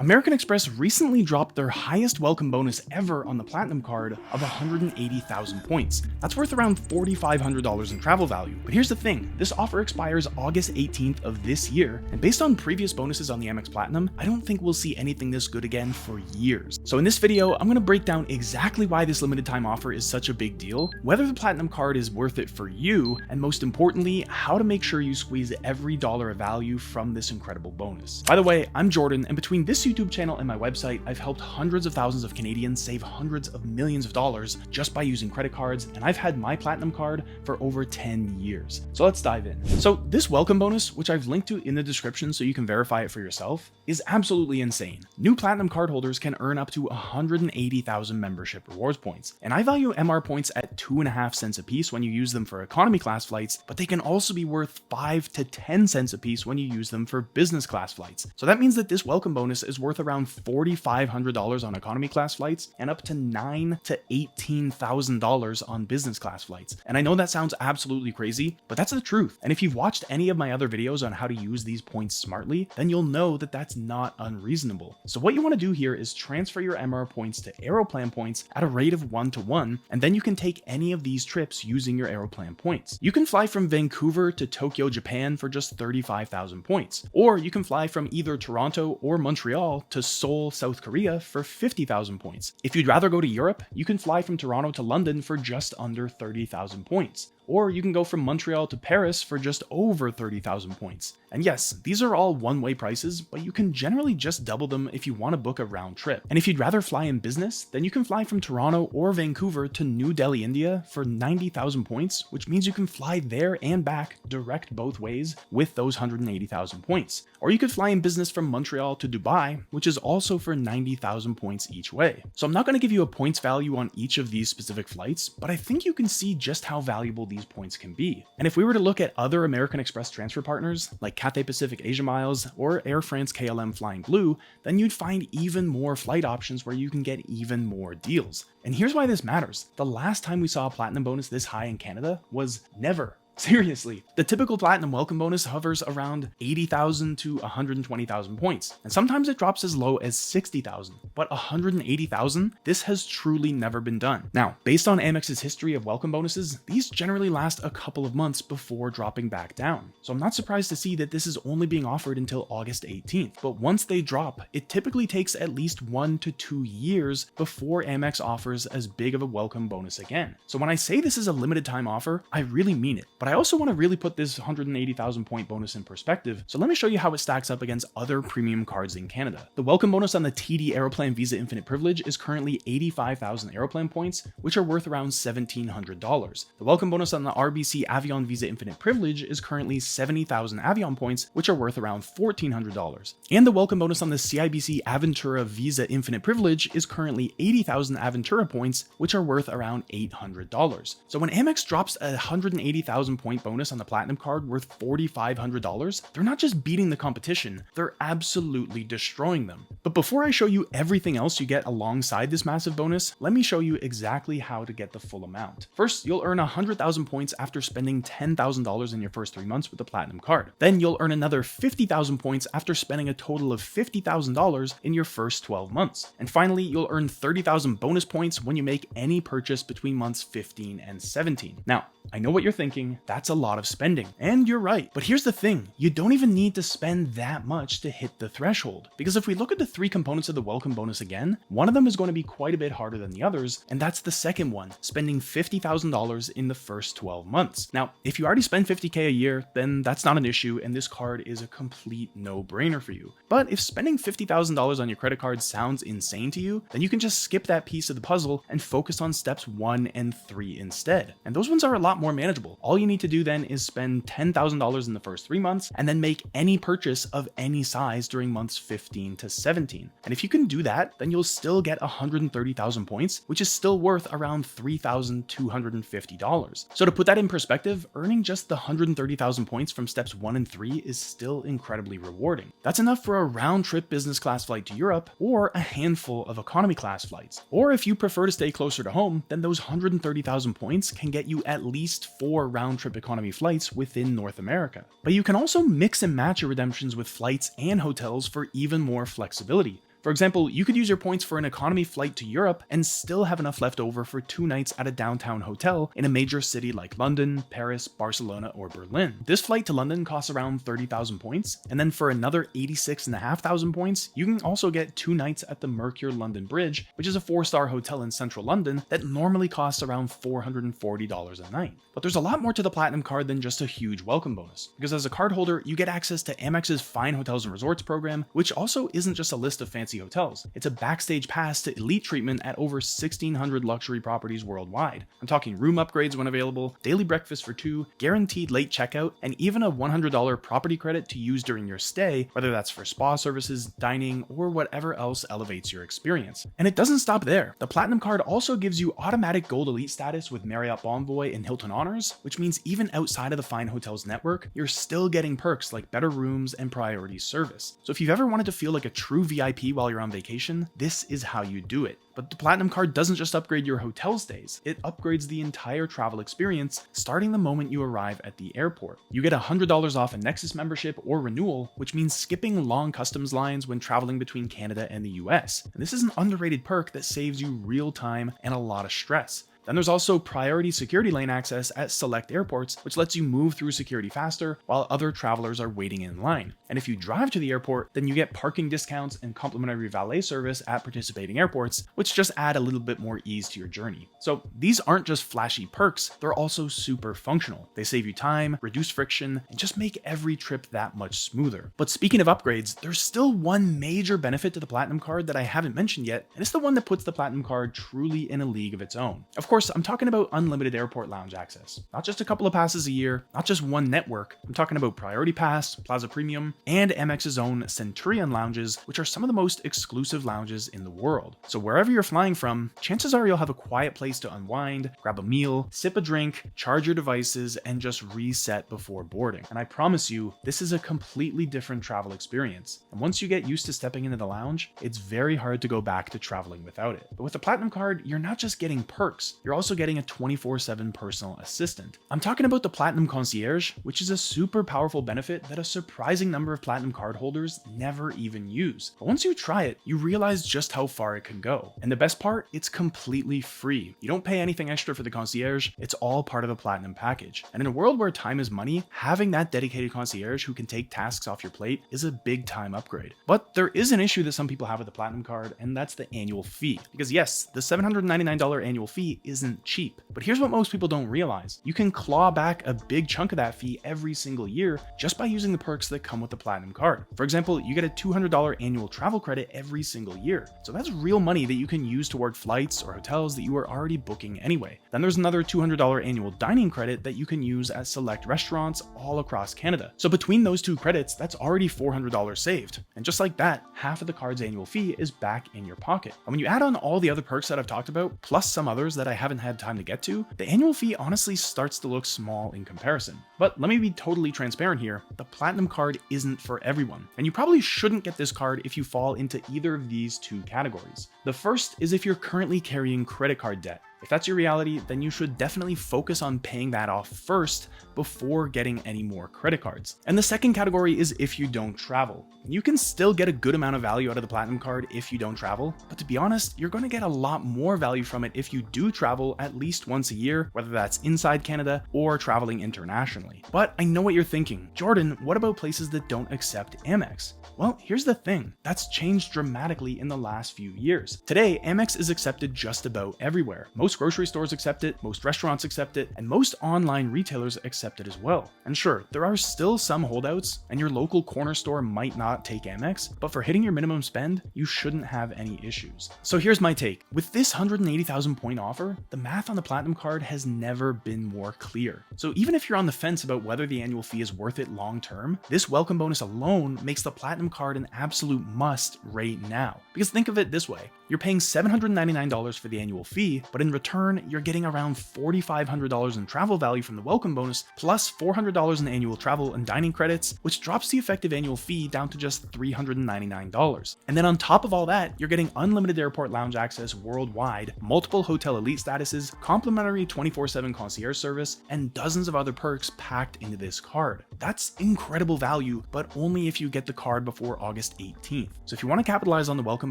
American Express recently dropped their highest welcome bonus ever on the Platinum card of 180,000 points. That's worth around $4,500 in travel value. But here's the thing, this offer expires August 18th of this year, and based on previous bonuses on the Amex Platinum, I don't think we'll see anything this good again for years. So in this video, I'm going to break down exactly why this limited time offer is such a big deal, whether the Platinum card is worth it for you, and most importantly, how to make sure you squeeze every dollar of value from this incredible bonus. By the way, I'm Jordan, and between this YouTube channel and my website, I've helped hundreds of thousands of Canadians save hundreds of millions of dollars just by using credit cards, and I've had my Platinum card for over 10 years. So let's dive in. So this welcome bonus, which I've linked to in the description so you can verify it for yourself, is absolutely insane. New Platinum card holders can earn up to 180,000 membership rewards points, and I value MR points at 2.5 cents a piece when you use them for economy class flights, but they can also be worth 5 to 10 cents a piece when you use them for business class flights. So that means that this welcome bonus is worth around $4,500 on economy class flights and up to $9,000 to $18,000 on business class flights. And I know that sounds absolutely crazy, but that's the truth. And if you've watched any of my other videos on how to use these points smartly, then you'll know that that's not unreasonable. So what you want to do here is transfer your MR points to Aeroplan points at a rate of 1-to-1, and then you can take any of these trips using your Aeroplan points. You can fly from Vancouver to Tokyo, Japan for just 35,000 points, or you can fly from either Toronto or Montreal to Seoul, South Korea for 50,000 points. If you'd rather go to Europe, you can fly from Toronto to London for just under 30,000 points. Or you can go from Montreal to Paris for just over 30,000 points. And yes, these are all one-way prices, but you can generally just double them if you want to book a round trip. And if you'd rather fly in business, then you can fly from Toronto or Vancouver to New Delhi, India for 90,000 points, which means you can fly there and back direct both ways with those 180,000 points. Or you could fly in business from Montreal to Dubai, which is also for 90,000 points each way. So I'm not going to give you a points value on each of these specific flights, but I think you can see just how valuable these points can be. And if we were to look at other American Express transfer partners like Cathay Pacific Asia Miles or Air France KLM Flying Blue, then you'd find even more flight options where you can get even more deals. And here's why this matters. The last time we saw a Platinum bonus this high in Canada was never. Seriously, the typical Platinum welcome bonus hovers around 80,000 to 120,000 points, and sometimes it drops as low as 60,000, but 180,000, this has truly never been done. Now, based on Amex's history of welcome bonuses, these generally last a couple of months before dropping back down. So I'm not surprised to see that this is only being offered until August 18th, but once they drop, it typically takes at least 1 to 2 years before Amex offers as big of a welcome bonus again. So when I say this is a limited time offer, I really mean it, but I also want to really put this 180,000 point bonus in perspective, so let me show you how it stacks up against other premium cards in Canada. The welcome bonus on the TD Aeroplan Visa Infinite Privilege is currently 85,000 Aeroplan points, which are worth around $1,700. The welcome bonus on the RBC Avion Visa Infinite Privilege is currently 70,000 Avion points, which are worth around $1,400. And the welcome bonus on the CIBC Aventura Visa Infinite Privilege is currently 80,000 Aventura points, which are worth around $800. So when Amex drops a 180,000 point bonus on the Platinum card worth $4,500, they're not just beating the competition, they're absolutely destroying them. But before I show you everything else you get alongside this massive bonus, let me show you exactly how to get the full amount. First, you'll earn 100,000 points after spending $10,000 in your first 3 months with the Platinum card. Then you'll earn another 50,000 points after spending a total of $50,000 in your first 12 months. And finally, you'll earn 30,000 bonus points when you make any purchase between months 15 and 17. Now, I know what you're thinking, that's a lot of spending. And you're right, but here's the thing, you don't even need to spend that much to hit the threshold. Because if we look at the 3 components of the welcome bonus again, one of them is going to be quite a bit harder than the others, and that's the second one, spending $50,000 in the first 12 months. Now, if you already spend $50K a year, then that's not an issue, and this card is a complete no-brainer for you. But if spending $50,000 on your credit card sounds insane to you, then you can just skip that piece of the puzzle and focus on steps 1 and 3 instead. And those ones are a lot more manageable. All you need to do then is spend $10,000 in the first 3 months and then make any purchase of any size during months 15 to 17. And if you can do that, then you'll still get 130,000 points, which is still worth around $3,250. So to put that in perspective, earning just the 130,000 points from steps 1 and 3 is still incredibly rewarding. That's enough for a round trip business class flight to Europe or a handful of economy class flights. Or if you prefer to stay closer to home, then those 130,000 points can get you at least 4 round trip economy flights within North America. But you can also mix and match your redemptions with flights and hotels for even more flexibility. For example, you could use your points for an economy flight to Europe and still have enough left over for 2 nights at a downtown hotel in a major city like London, Paris, Barcelona, or Berlin. This flight to London costs around 30,000 points, and then for another 86,500 points, you can also get 2 nights at the Mercure London Bridge, which is a 4-star hotel in central London that normally costs around $440 a night. But there's a lot more to the Platinum card than just a huge welcome bonus, because as a card holder, you get access to Amex's Fine Hotels and Resorts program, which also isn't just a list of fancy hotels. It's a backstage pass to elite treatment at over 1,600 luxury properties worldwide. I'm talking room upgrades when available, daily breakfast for 2, guaranteed late checkout, and even a $100 property credit to use during your stay, whether that's for spa services, dining, or whatever else elevates your experience. And it doesn't stop there. The Platinum card also gives you automatic Gold Elite status with Marriott Bonvoy and Hilton Honors, which means even outside of the Fine Hotels network, you're still getting perks like better rooms and priority service. So if you've ever wanted to feel like a true VIP while you're on vacation, this is how you do it. But the Platinum card doesn't just upgrade your hotel stays, it upgrades the entire travel experience starting the moment you arrive at the airport. You get $100 off a Nexus membership or renewal, which means skipping long customs lines when traveling between Canada and the US. And this is an underrated perk that saves you real time and a lot of stress. Then there's also priority security lane access at select airports, which lets you move through security faster while other travelers are waiting in line. And if you drive to the airport, then you get parking discounts and complimentary valet service at participating airports, which just add a little bit more ease to your journey. So these aren't just flashy perks, they're also super functional. They save you time, reduce friction, and just make every trip that much smoother. But speaking of upgrades, there's still one major benefit to the Platinum card that I haven't mentioned yet, and it's the one that puts the Platinum card truly in a league of its own. Of course, I'm talking about unlimited airport lounge access. Not just a couple of passes a year, not just one network. I'm talking about Priority Pass, Plaza Premium, and Amex's own Centurion lounges, which are some of the most exclusive lounges in the world. So wherever you're flying from, chances are you'll have a quiet place to unwind, grab a meal, sip a drink, charge your devices, and just reset before boarding. And I promise you, this is a completely different travel experience. And once you get used to stepping into the lounge, it's very hard to go back to traveling without it. But with the Platinum card, you're not just getting perks, you're also getting a 24/7 personal assistant. I'm talking about the Platinum Concierge, which is a super powerful benefit that a surprising number of Platinum card holders never even use. But once you try it, you realize just how far it can go. And the best part, it's completely free. You don't pay anything extra for the Concierge, it's all part of the Platinum package. And in a world where time is money, having that dedicated concierge who can take tasks off your plate is a big time upgrade. But there is an issue that some people have with the Platinum card, and that's the annual fee. Because yes, the $799 annual fee isn't cheap. But here's what most people don't realize. You can claw back a big chunk of that fee every single year just by using the perks that come with the Platinum card. For example, you get a $200 annual travel credit every single year. So that's real money that you can use toward flights or hotels that you are already booking anyway. Then there's another $200 annual dining credit that you can use at select restaurants all across Canada. So between those two credits, that's already $400 saved. And just like that, half of the card's annual fee is back in your pocket. And when you add on all the other perks that I've talked about, plus some others that I haven't had time to get to, the annual fee honestly starts to look small in comparison. But let me be totally transparent here, the Platinum card isn't for everyone. And you probably shouldn't get this card if you fall into either of these two categories. The first is if you're currently carrying credit card debt. If that's your reality, then you should definitely focus on paying that off first before getting any more credit cards. And the second category is if you don't travel. You can still get a good amount of value out of the Platinum card if you don't travel, but to be honest, you're going to get a lot more value from it if you do travel at least once a year, whether that's inside Canada or traveling internationally. But I know what you're thinking. Jordan, what about places that don't accept Amex? Well, here's the thing. That's changed dramatically in the last few years. Today, Amex is accepted just about everywhere. Most grocery stores accept it, most restaurants accept it, and most online retailers accept it as well. And sure, there are still some holdouts, and your local corner store might not take Amex, but for hitting your minimum spend, you shouldn't have any issues. So here's my take. With this 180,000 point offer, the math on the Platinum card has never been more clear. So even if you're on the fence about whether the annual fee is worth it long term, this welcome bonus alone makes the Platinum card an absolute must right now. Because think of it this way, you're paying $799 for the annual fee, but in return, you're getting around $4,500 in travel value from the welcome bonus, plus $400 in annual travel and dining credits, which drops the effective annual fee down to just $399. And then on top of all that, you're getting unlimited airport lounge access worldwide, multiple hotel elite statuses, complimentary 24/7 concierge service, and dozens of other perks packed into this card. That's incredible value, but only if you get the card before August 18th. So if you want to capitalize on the welcome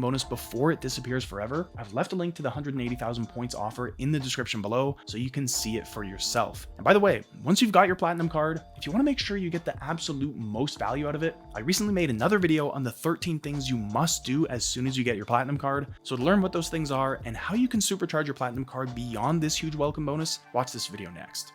bonus before it disappears forever, I've left a link to the 180,000 points offer in the description below so you can see it for yourself. And by the way, once you've got your platinum card, if you want to make sure you get the absolute most value out of it, I recently made another video on the 13 things you must do as soon as you get your platinum card. So to learn what those things are and how you can supercharge your platinum card beyond this huge welcome bonus, watch this video next.